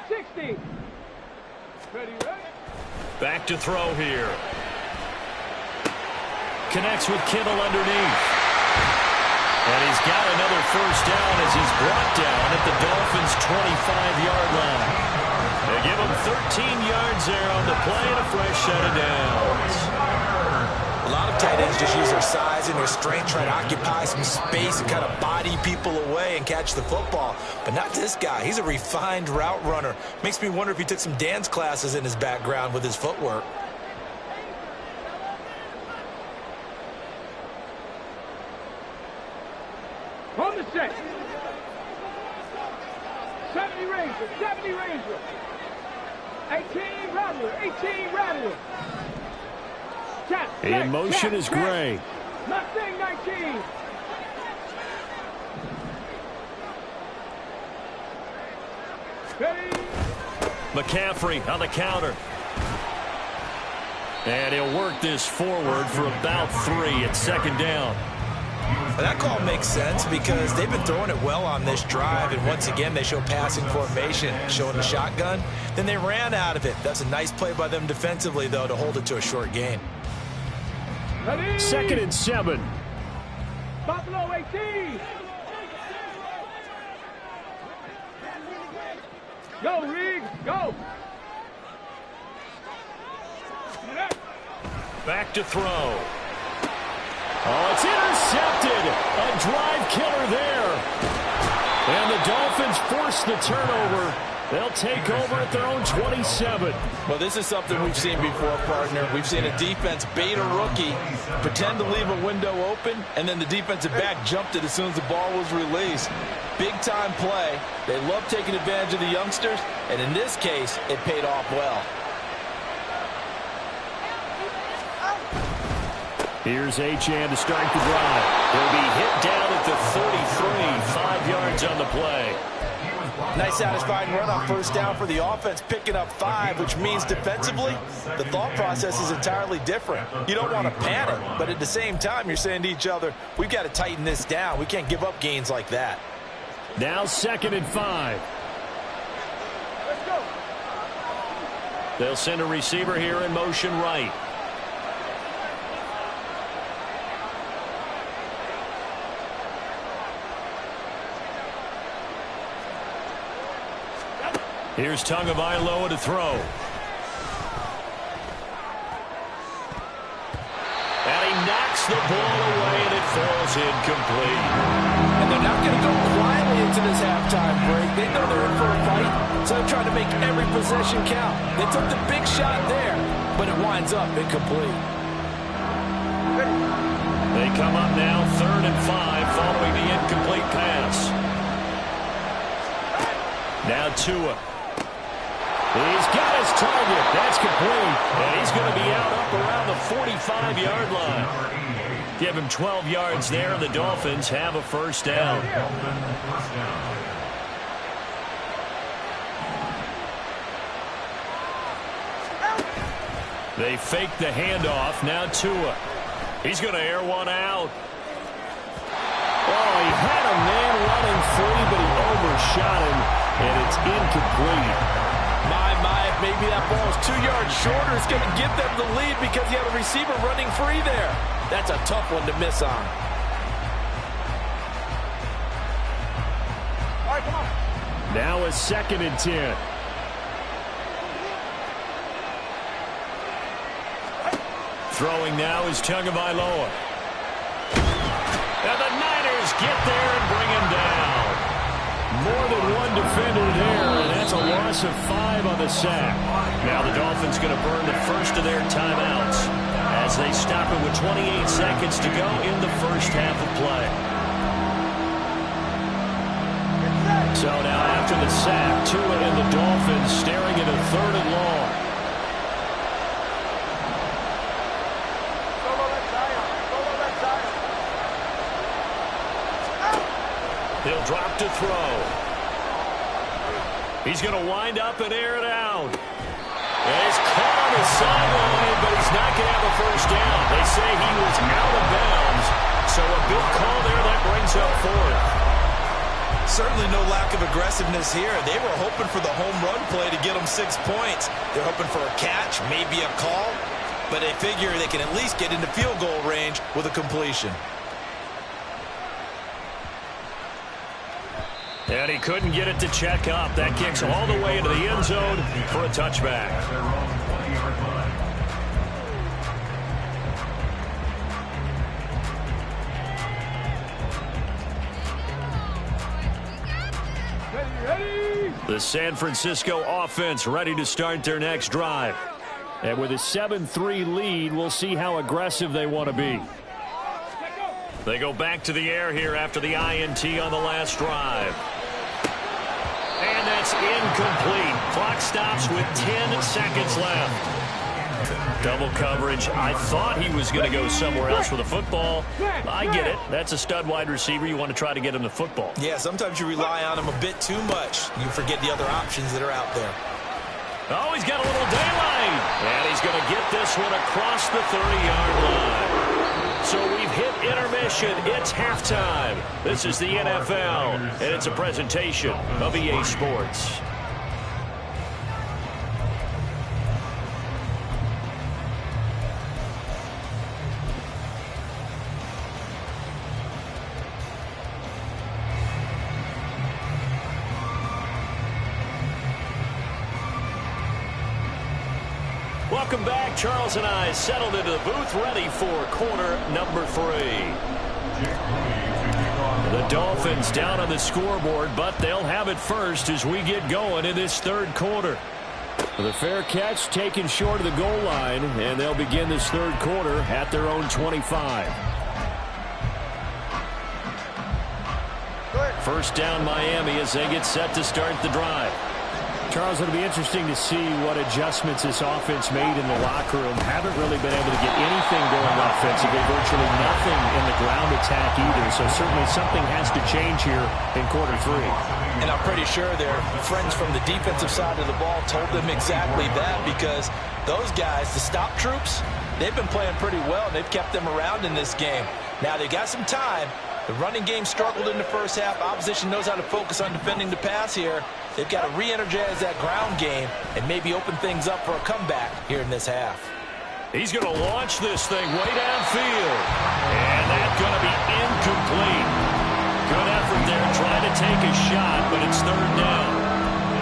60. Ready. Back to throw here. Connects with Kittle underneath. And he's got another first down as he's brought down at the Dolphins' 25-yard line. They give him 13 yards there on the play and a fresh set of downs. A lot of tight ends just use their size and their strength, try to occupy some space and kind of body people away and catch the football. But not this guy. He's a refined route runner. Makes me wonder if he took some dance classes in his background with his footwork. On the set. 70 Ranger, 70 Ranger. 18 Rattler, 18 Rattler. In motion is Gray. Mustang 19. Ready. McCaffrey on the counter. And he'll work this forward for about 3 at second down. That call makes sense because they've been throwing it well on this drive, and once again they show passing formation, showing the shotgun. Then they ran out of it. That's a nice play by them defensively, though, to hold it to a short gain. Ready. 2nd and 7. Buffalo 18. Go, Reed, go. Back to throw. Oh, it's intercepted. A drive killer there. And the Dolphins force the turnover. They'll take over at their own 27. Well, this is something we've seen before, partner. We've seen a defense bait a rookie, pretend to leave a window open, and then the defensive back jumped it as soon as the ball was released. Big-time play. They love taking advantage of the youngsters, and in this case, it paid off well. Here's Achane to start the drive. He'll be hit down at the 33, 5 yards on the play. Nice satisfying run on first down for the offense, picking up 5, which means defensively, the thought process is entirely different. You don't want to panic, but at the same time, you're saying to each other, we've got to tighten this down. We can't give up gains like that. Now 2nd and 5. Let's go. They'll send a receiver here in motion right. Here's Tagovailoa to throw. And he knocks the ball away, and it falls incomplete. And they're not going to go quietly into this halftime break. They know they're in for a fight, so they're trying to make every possession count. They took the big shot there, but it winds up incomplete. They come up now 3rd and 5 following the incomplete pass. Now Tua. He's got his target. That's complete. And he's going to be out up around the 45-yard line. Give him 12 yards there, and the Dolphins have a first down. They fake the handoff. Now Tua. He's going to air one out. Oh, he had a man running free, but he overshot him, and it's incomplete. If maybe that ball is 2 yards shorter, it's going to give them the lead because you have a receiver running free there. That's a tough one to miss on. All right, come on. Now a 2nd and 10. Throwing now is Tagovailoa. And the Niners get there and bring him down. More than one defender there, and that's a loss of 5 on the sack. Now the Dolphins going to burn the first of their timeouts as they stop it with 28 seconds to go in the first half of play. So now after the sack, Tua and the Dolphins staring at a 3rd and long. He'll drop to throw. He's going to wind up and air it out. And he's caught on the sideline, but he's not going to have a first down. They say he was out of bounds. So a good call there that brings up 4th. Certainly no lack of aggressiveness here. They were hoping for the home run play to get them 6 points. They're hoping for a catch, maybe a call, but they figure they can at least get into field goal range with a completion. And he couldn't get it to check up. That kicks all the way into the end zone for a touchback. The San Francisco offense ready to start their next drive. And with a 7-3 lead, we'll see how aggressive they want to be. They go back to the air here after the INT on the last drive. And that's incomplete. Clock stops with 10 seconds left. Double coverage. I thought he was going to go somewhere else with the football. I get it. That's a stud wide receiver. You want to try to get him the football. Yeah, sometimes you rely on him a bit too much. You forget the other options that are out there. Oh, he's got a little daylight. And he's going to get this one across the 30-yard line. So we've hit intermission. It's halftime. This is the NFL, and it's a presentation of EA Sports. Welcome back. Charles and I settled into the booth, ready for quarter number 3. The Dolphins down on the scoreboard, but they'll have it first as we get going in this third quarter. The fair catch taken short of the goal line, and they'll begin this third quarter at their own 25. First down Miami as they get set to start the drive. Charles, it'll be interesting to see what adjustments this offense made in the locker room. Haven't really been able to get anything going offensively, virtually nothing in the ground attack either. So certainly something has to change here in quarter 3. And I'm pretty sure their friends from the defensive side of the ball told them exactly that, because those guys, the stop troops, they've been playing pretty well, and they've kept them around in this game. Now they got some time. The running game struggled in the first half. Opposition knows how to focus on defending the pass here. They've got to re-energize that ground game and maybe open things up for a comeback here in this half. He's going to launch this thing way downfield. And that's going to be incomplete. Good effort there trying to take a shot, but it's third down.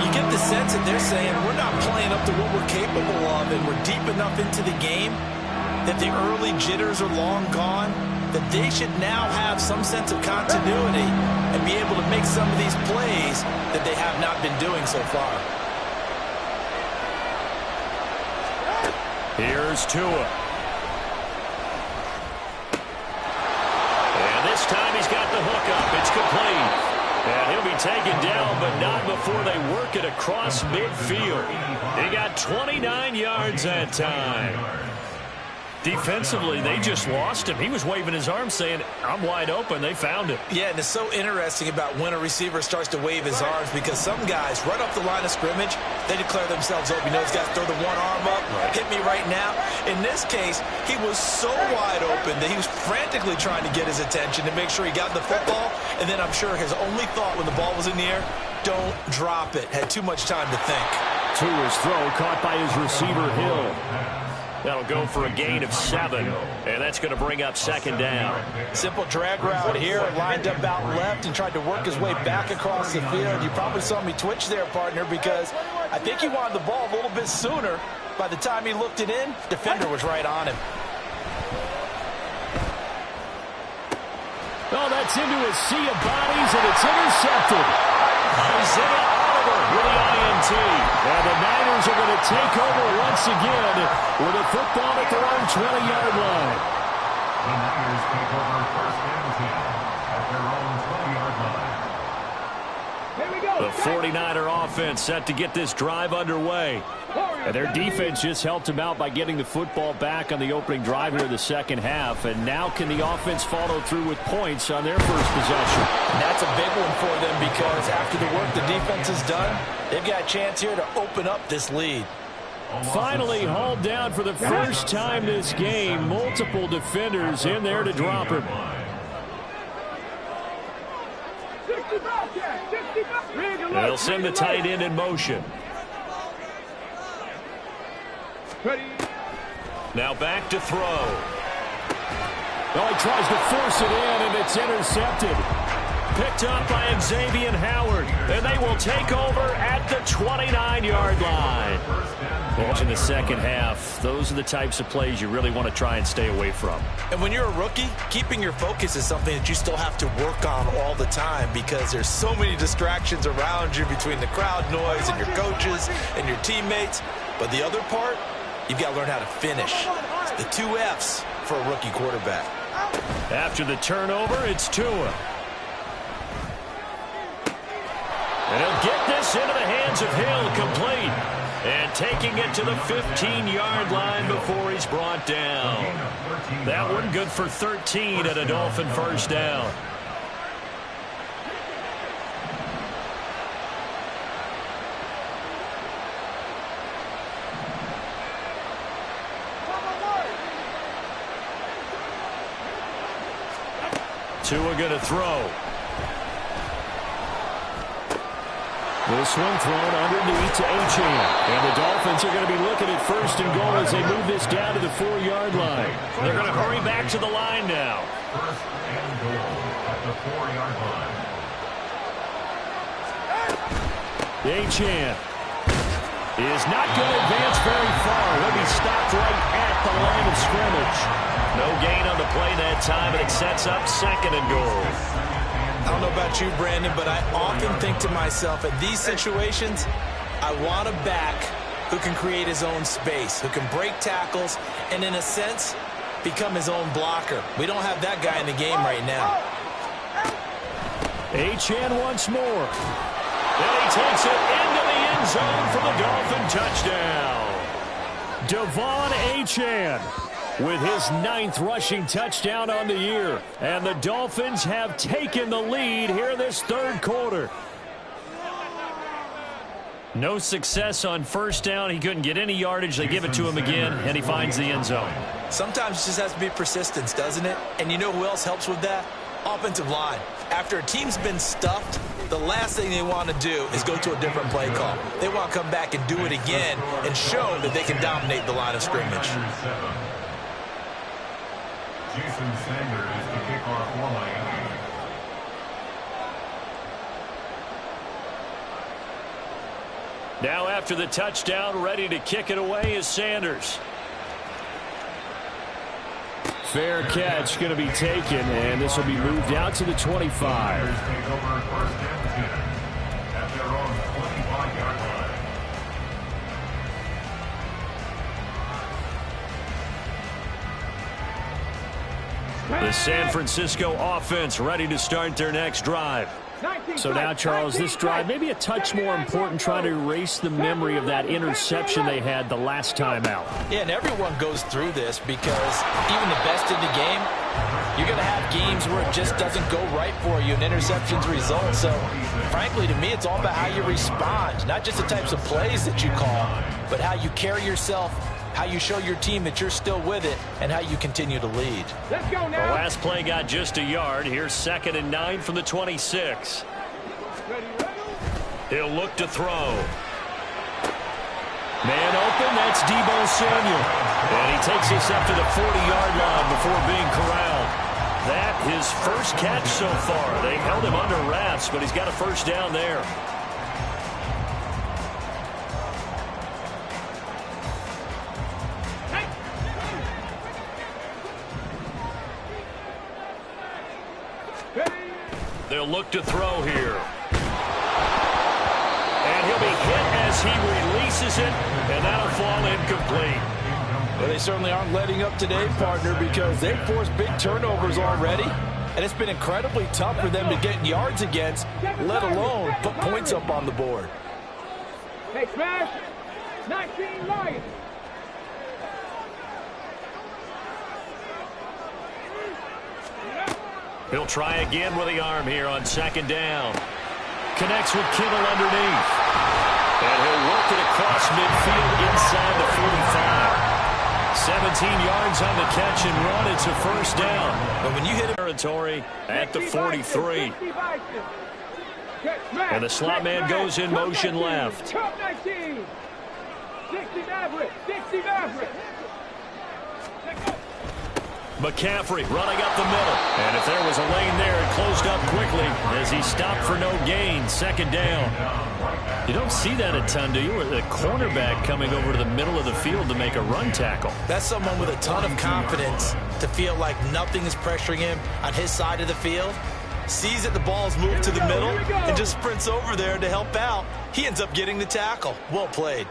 You get the sense that they're saying we're not playing up to what we're capable of, and we're deep enough into the game that the early jitters are long gone, that they should now have some sense of continuity and be able to make some of these plays that they have not been doing so far. Here's Tua. And this time he's got the hook up. It's complete. And he'll be taken down, but not before they work it across midfield. He got 29 yards that time. Defensively, they just lost him. He was waving his arms saying, I'm wide open. They found him. Yeah, and it's so interesting about when a receiver starts to wave his arms, because some guys, right off the line of scrimmage, they declare themselves open. You know, these guys throw the one arm up, hit me right now. In this case, he was so wide open that he was frantically trying to get his attention to make sure he got the football, and then I'm sure his only thought when the ball was in the air, don't drop it. Had too much time to think. Tua's throw caught by his receiver, Hill. That'll go for a gain of 7, and that's going to bring up second down. Simple drag route here, lined up out left and tried to work his way back across the field. You probably saw me twitch there, partner, because I think he wanted the ball a little bit sooner. By the time he looked it in, defender was right on him. Oh, that's into a sea of bodies, and it's intercepted. Isaiah Oliver with the INT. And the Niners are going to take over once again with a football at their own 20-yard line. The Niners take over first and 10 at their own 20-yard line. Here we go. The 49er offense set to get this drive underway. And their defense just helped them out by getting the football back on the opening drive here in the second half. And now can the offense follow through with points on their first possession? And that's a big one for them, because after the work the defense has done, they've got a chance here to open up this lead. Finally hauled down for the first time this game. Multiple defenders in there to drop him. They'll send the tight end in motion. Now back to throw. Well, he tries to force it in, and it's intercepted. Picked up by Xavier Howard, and they will take over at the 29-yard line. Watching the second half, those are the types of plays you really want to try and stay away from. And when you're a rookie, keeping your focus is something that you still have to work on all the time because there's so many distractions around you between the crowd noise and your coaches and your teammates. But the other part, you've got to learn how to finish. It's the 2 F's for a rookie quarterback. After the turnover, it's Tua. And he'll get this into the hands of Hill, complete. And taking it to the 15-yard line before he's brought down. That one good for 13 at a Dolphin first down. Tua going to throw. This one thrown underneath to Achane. And the Dolphins are going to be looking at first and goal as they move this down to the 4-yard line. They're going to hurry back to the line now. First and goal at the 4-yard line. Achane is not going to advance very far. He'll be stopped right at the line of scrimmage. No gain on the play that time, and it sets up second and goal. I don't know about you, Brandon, but I often think to myself, in these situations, I want a back who can create his own space, who can break tackles, and in a sense, become his own blocker. We don't have that guy in the game right now. Achane once more. And he takes it into the end zone for the Dolphin touchdown. Devon Achane with his 9th rushing touchdown on the year. And the Dolphins have taken the lead here in this third quarter. No success on first down. He couldn't get any yardage. They give it to him again, and he finds the end zone. Sometimes it just has to be persistence, doesn't it? And you know who else helps with that? Offensive line. After a team's been stuffed, the last thing they want to do is go to a different play call. They want to come back and do it again and show that they can dominate the line of scrimmage. Jason Sanders to kick off for Miami. Now after the touchdown, ready to kick it away is Sanders. Fair catch going to be taken, and this will be moved out to the 25. Take over first and 10 at their own 25-yard line. The San Francisco offense ready to start their next drive. So now, Charles, this drive maybe a touch more important, trying to erase the memory of that interception they had the last time out. Yeah, and everyone goes through this because even the best in the game, you're going to have games where it just doesn't go right for you and interceptions result. So, frankly, to me, it's all about how you respond, not just the types of plays that you call, but how you carry yourself, how you show your team that you're still with it, and how you continue to lead. Let's go now. The last play got just a yard. Here's 2nd and 9 from the 26. He'll look to throw. Man open, that's Deebo Samuel. And he takes us up to the 40-yard line before being corralled. That his first catch so far. They held him under wraps, but he's got a first down there. They'll look to throw here. And he'll be hit as he releases it, and that'll fall incomplete. Well, they certainly aren't letting up today, partner, because they've forced big turnovers already. And it's been incredibly tough for them to get yards against, let alone put points up on the board. Hey, smash. 19 Lions. He'll try again with the arm here on 2nd down. Connects with Kittle underneath. And he'll work it across midfield inside the 45. 17 yards on the catch and run. It's a first down. But when you hit it, Territory at the 43. And the slot man goes in motion left. 60 Maverick. McCaffrey running up the middle. And if there was a lane there, it closed up quickly as he stopped for no gain. Second down. You don't see that a ton, do you? With a cornerback coming over to the middle of the field to make a run tackle. That's someone with a ton of confidence to feel like nothing is pressuring him on his side of the field. Sees that the ball's moved to the middle and just sprints over there to help out. He ends up getting the tackle. Well played.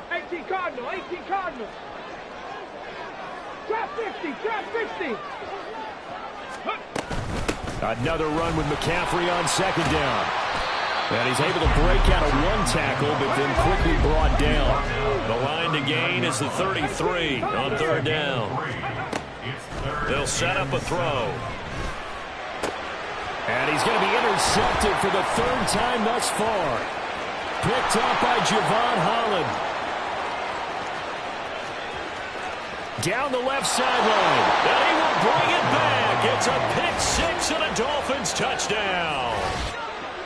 18 Cardinal. Trap 50. Another run with McCaffrey on second down. And he's able to break out of one tackle, but then quickly brought down. The line to gain is the 33 on third down. They'll set up a throw. And he's going to be intercepted for the third time thus far. Picked up by Javon Holland. Down the left sideline. And he will bring it back. It's a pick-6 and a Dolphins touchdown.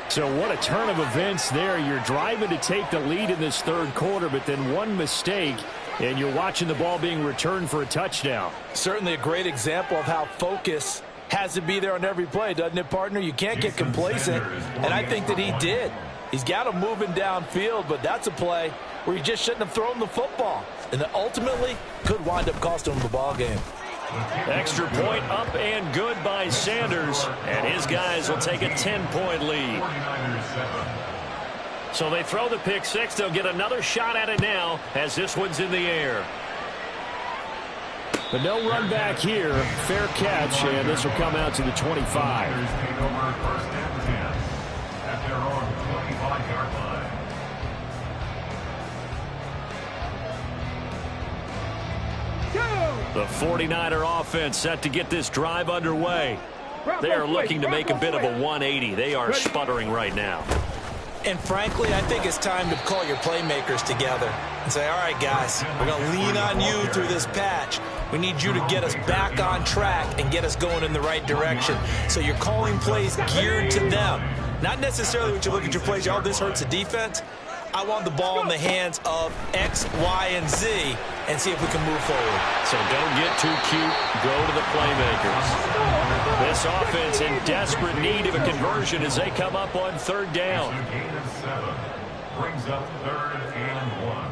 So what a turn of events there. You're driving to take the lead in this third quarter, but then one mistake, and you're watching the ball being returned for a touchdown. Certainly a great example of how focus has to be there on every play, doesn't it, partner? You can't get complacent, and I think that he did. He's got him moving downfield, but that's a play where he just shouldn't have thrown the football. And that ultimately could wind up costing him the ball game. Extra point up and good by Sanders. And his guys will take a 10-point lead. So they throw the pick-6. They'll get another shot at it now as this one's in the air. But no run back here. Fair catch, and this will come out to the 25. Take over first and 10 at their own 25-yard line. The 49er offense set to get this drive underway. They are looking to make a bit of a 180. They are sputtering right now. And frankly, I think it's time to call your playmakers together and say, all right, guys, we're going to lean on you through this patch. We need you to get us back on track and get us going in the right direction. So you're calling plays geared to them. Not necessarily when you look at your plays, oh, this hurts the defense. I want the ball in the hands of X, Y, and Z and see if we can move forward. So don't get too cute. Go to the playmakers. This offense in desperate need of a conversion as they come up on third down. A gain of 7 brings up third and 1.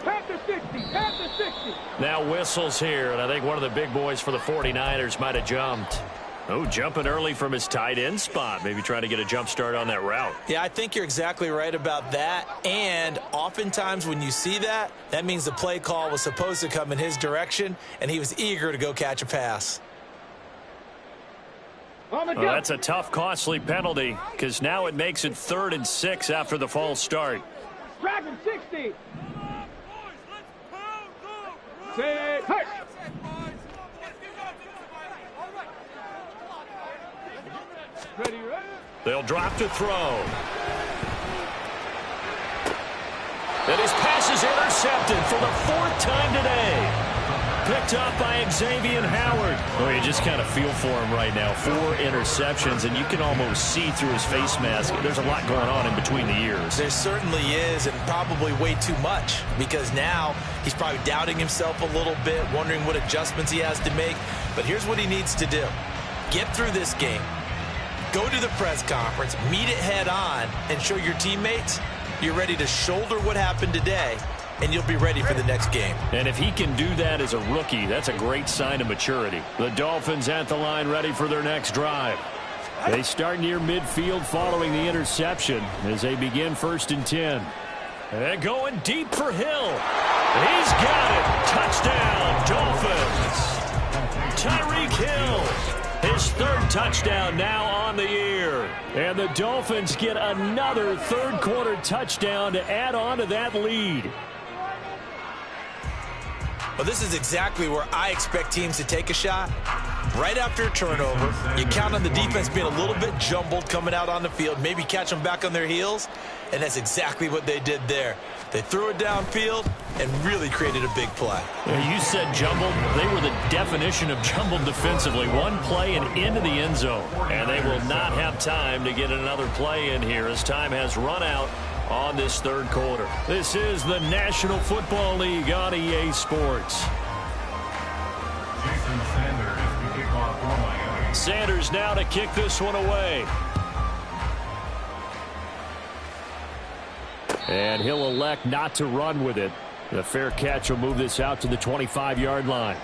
Panther 60. Now whistles here, and I think one of the big boys for the 49ers might have jumped. Oh, jumping early from his tight end spot. Maybe trying to get a jump start on that route. Yeah, I think you're exactly right about that. And oftentimes when you see that, that means the play call was supposed to come in his direction, and he was eager to go catch a pass. Well, that's a tough, costly penalty because now it makes it 3rd and 6 after the false start. Dragon 60. Say, hey. Ready. They'll drop to throw. And his pass is intercepted for the 4th time today. Picked up by Xavier Howard. Well, you just kind of feel for him right now. 4 interceptions, and you can almost see through his face mask. There's a lot going on in between the ears. There certainly is, and probably way too much, because now he's probably doubting himself a little bit, wondering what adjustments he has to make. But here's what he needs to do. Get through this game. Go to the press conference, meet it head on, and show your teammates you're ready to shoulder what happened today, and you'll be ready for the next game. And if he can do that as a rookie, that's a great sign of maturity. The Dolphins at the line ready for their next drive. They start near midfield following the interception as they begin 1st and 10. And going deep for Hill. He's got it. Touchdown, Dolphins. Tyreek Hill. His 3rd touchdown now on the year. And the Dolphins get another 3rd quarter touchdown to add on to that lead. Well, this is exactly where I expect teams to take a shot. Right after a turnover, you count on the defense being a little bit jumbled coming out on the field, maybe catch them back on their heels, and that's exactly what they did there. They threw it downfield and really created a big play. Yeah, you said jumbled. They were the definition of jumbled defensively. One play and into the end zone. And they will not have time to get another play in here as time has run out on this third quarter. This is the National Football League on EA Sports. Jason Sanders to kick off for Miami. Sanders now to kick this one away. And he'll elect not to run with it. The fair catch will move this out to the 25-yard line.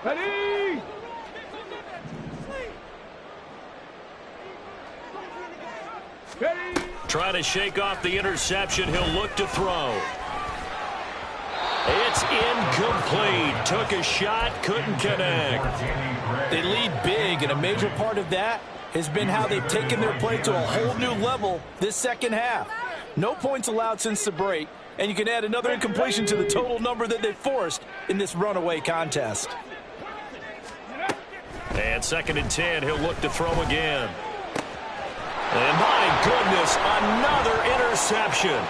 Ready? Ready? Trying to shake off the interception. He'll look to throw. It's incomplete. Took a shot, couldn't connect. They lead big, and a major part of that has been how they've taken their play to a whole new level this second half. No points allowed since the break, and you can add another incompletion to the total number that they forced in this runaway contest. And 2nd and 10, he'll look to throw again. And my goodness, another interception.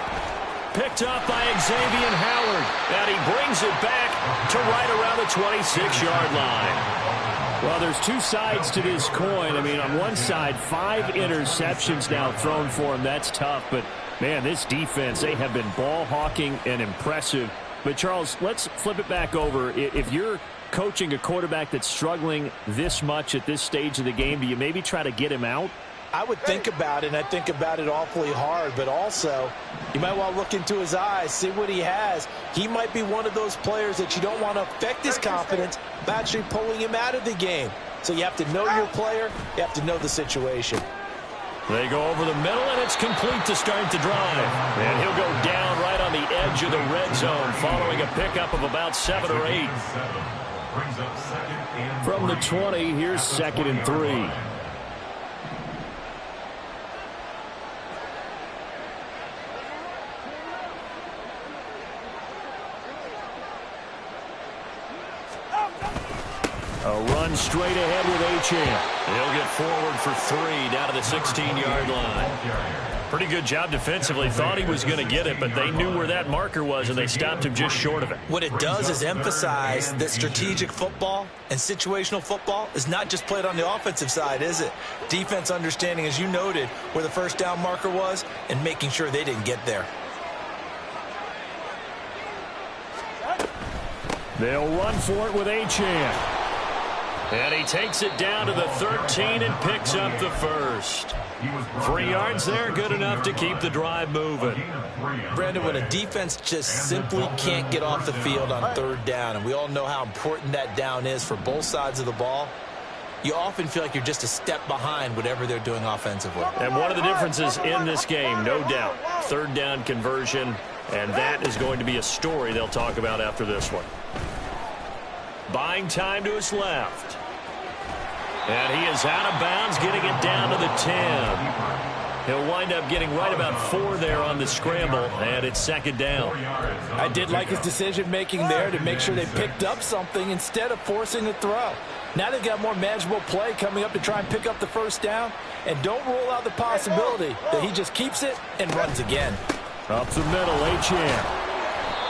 Picked up by Xavier Howard. And he brings it back to right around the 26-yard line. Well, there's two sides to this coin. I mean, on one side, 5 interceptions now thrown for him. That's tough. But, man, this defense, they have been ball hawking and impressive. But, Charles, let's flip it back over. If you're coaching a quarterback that's struggling this much at this stage of the game, do you maybe try to get him out? I would think about it, and I think about it awfully hard, but also you might want to look into his eyes, see what he has. He might be one of those players that you don't want to affect his confidence by actually pulling him out of the game. So you have to know your player, you have to know the situation. They go over the middle, and it's complete to start the drive. And he'll go down right on the edge of the red zone following a pickup of about 7 or 8. From the 20, here's 2nd and 3. A run straight ahead with Achane. He'll get forward for 3 down to the 16-yard line. Pretty good job defensively. Thought he was going to get it, but they knew where that marker was, and they stopped him just short of it. What it does is emphasize that strategic football and situational football is not just played on the offensive side, is it? Defense understanding, as you noted, where the first down marker was and making sure they didn't get there. They'll run for it with Achane. And he takes it down to the 13 and picks up the first. 3 yards there, good enough to keep the drive moving. Brandon, when a defense just simply can't get off the field on 3rd down, and we all know how important that down is for both sides of the ball, you often feel like you're just a step behind whatever they're doing offensively. And one of the differences in this game, no doubt, 3rd down conversion, and that is going to be a story they'll talk about after this one. Buying time to his left. And he is out of bounds, getting it down to the 10. He'll wind up getting right about 4 there on the scramble, and it's 2nd down. I did like his decision-making there to make sure they picked up something instead of forcing a throw. Now they've got more manageable play coming up to try and pick up the 1st down, and don't rule out the possibility that he just keeps it and runs again. Up the middle, Achane.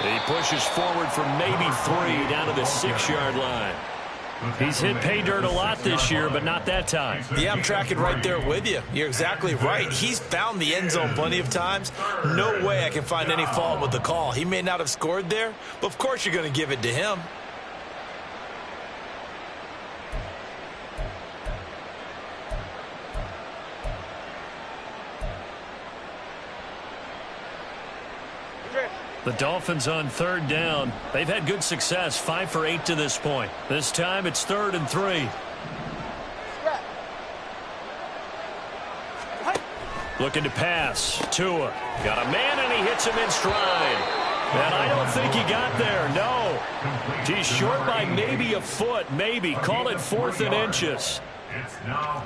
He pushes forward for maybe 3 down to the 6-yard line. He's hit pay dirt a lot this year, but not that time. Yeah, I'm tracking right there with you. You're exactly right. He's found the end zone plenty of times. No way I can find any fault with the call. He may not have scored there, but of course you're going to give it to him. The Dolphins on 3rd down. They've had good success, 5 for 8 to this point. This time it's 3rd and 3. Looking to pass. Tua. Got a man, and he hits him in stride. And I don't think he got there, no. He's short by maybe a foot, maybe. Call it 4th and inches.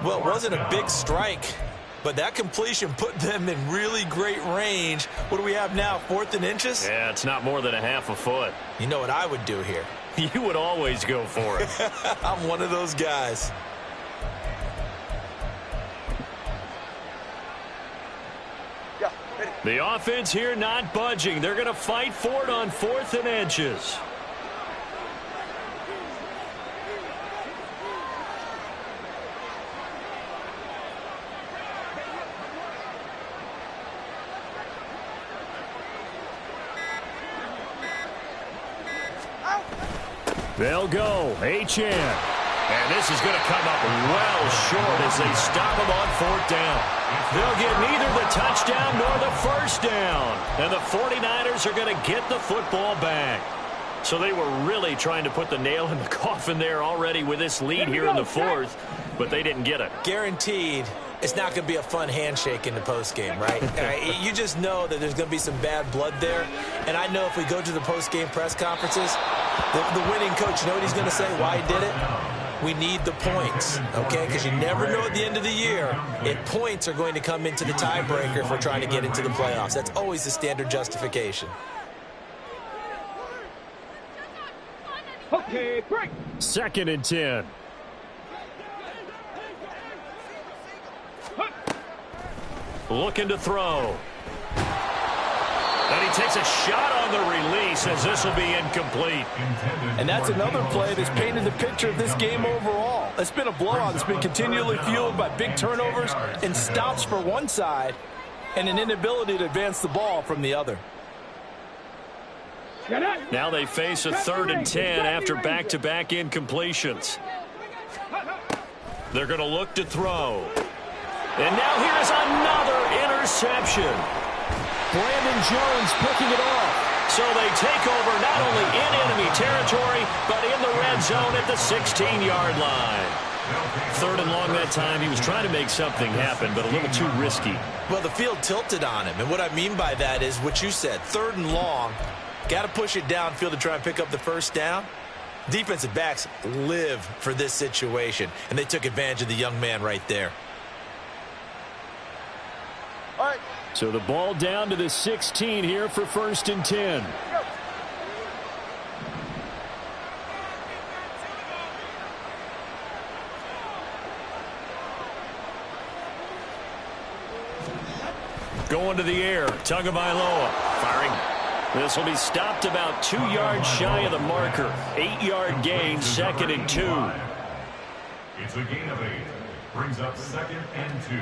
Well, it wasn't a big strike, but that completion put them in really great range. What do we have now, 4th and inches? Yeah, it's not more than a half a foot. You know what I would do here? You would always go for it. I'm one of those guys. The offense here not budging. They're going to fight for it on 4th and inches. They'll go. Achane. And this is going to come up well short as they stop him on 4th down. They'll get neither the touchdown nor the first down. And the 49ers are going to get the football back. So they were really trying to put the nail in the coffin there already with this lead here in the 4th, but they didn't get it. Guaranteed it's not going to be a fun handshake in the postgame, right? You just know that there's going to be some bad blood there. And I know if we go to the postgame press conferences, the winning coach, you know what he's going to say, why he did it? We need the points, okay? Because you never know at the end of the year if points are going to come into the tiebreaker if we're trying to get into the playoffs. That's always the standard justification. Okay, break. 2nd and 10. Looking to throw. And he takes a shot on the release as this will be incomplete. And that's another play that's painted the picture of this game overall. It's been a blowout that's been continually fueled by big turnovers and stops for one side and an inability to advance the ball from the other. Now they face a 3rd and 10 after back-to-back incompletions. They're going to look to throw. And now here is another interception. Brandon Jones picking it off. So they take over not only in enemy territory, but in the red zone at the 16-yard line. 3rd and long that time. He was trying to make something happen, but a little too risky. Well, the field tilted on him. And what I mean by that is what you said. 3rd and long. Got to push it downfield to try and pick up the first down. Defensive backs live for this situation, and they took advantage of the young man right there. All right. So the ball down to the 16 here for 1st and 10. Going to the air. Tagovailoa firing. This will be stopped about 2 yards shy of the marker. 8-yard gain, 2nd and 2. It's a gain of 8. Brings up 2nd and 2.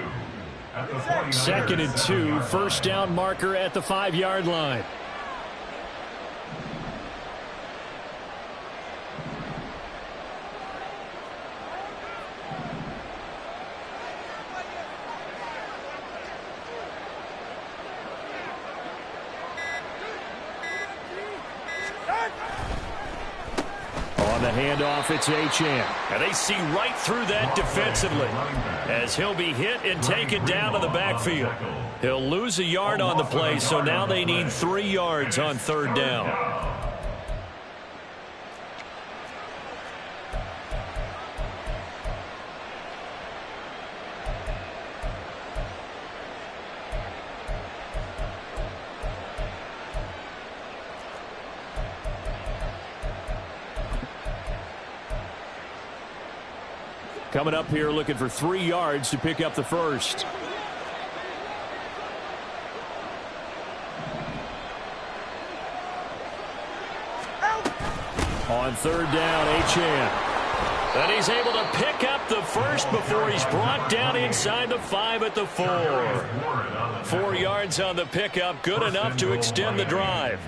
At the 2nd and 2, first down marker at the 5-yard line. On the handoff, it's Achane. And they see right through that defensively as he'll be hit and taken down to the backfield. He'll lose a yard on the play, so now they need 3 yards on 3rd down. Coming up here looking for 3 yards to pick up the first. On 3rd down, Achane. And he's able to pick up the first before he's brought down inside the 5 at the 4. 4 yards on the pickup, good enough to extend the drive.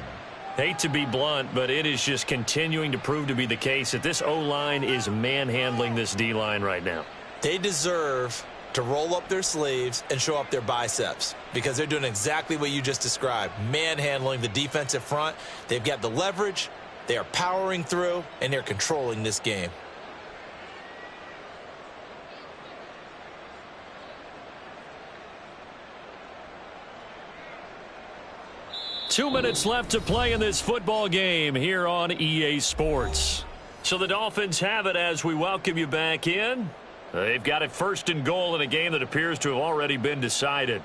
Hate to be blunt, but it is just continuing to prove to be the case that this O-line is manhandling this D-line right now. They deserve to roll up their sleeves and show up their biceps because they're doing exactly what you just described, manhandling the defensive front. They've got the leverage, they are powering through, and they're controlling this game. Two minutes left to play in this football game here on EA Sports. So the Dolphins have it as we welcome you back in. They've got it 1st and goal in a game that appears to have already been decided.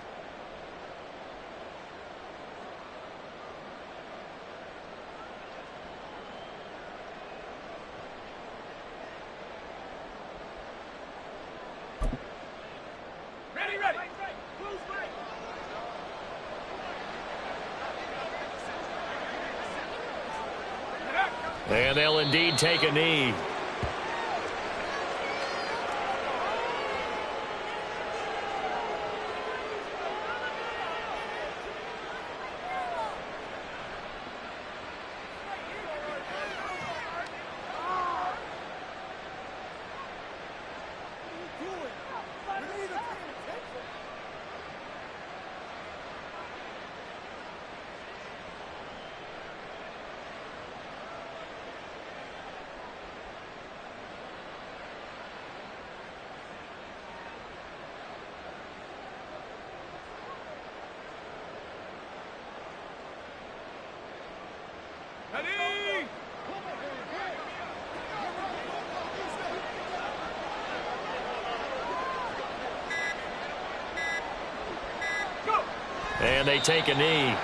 And they'll indeed take a knee. And they take a knee.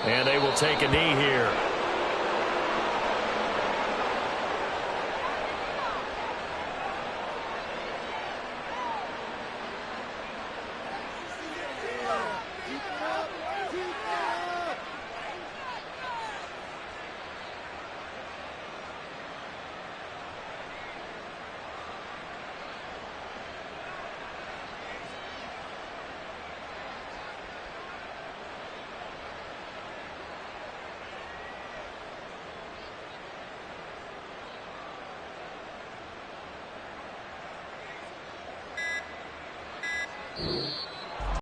And they will take a knee here. Yeah.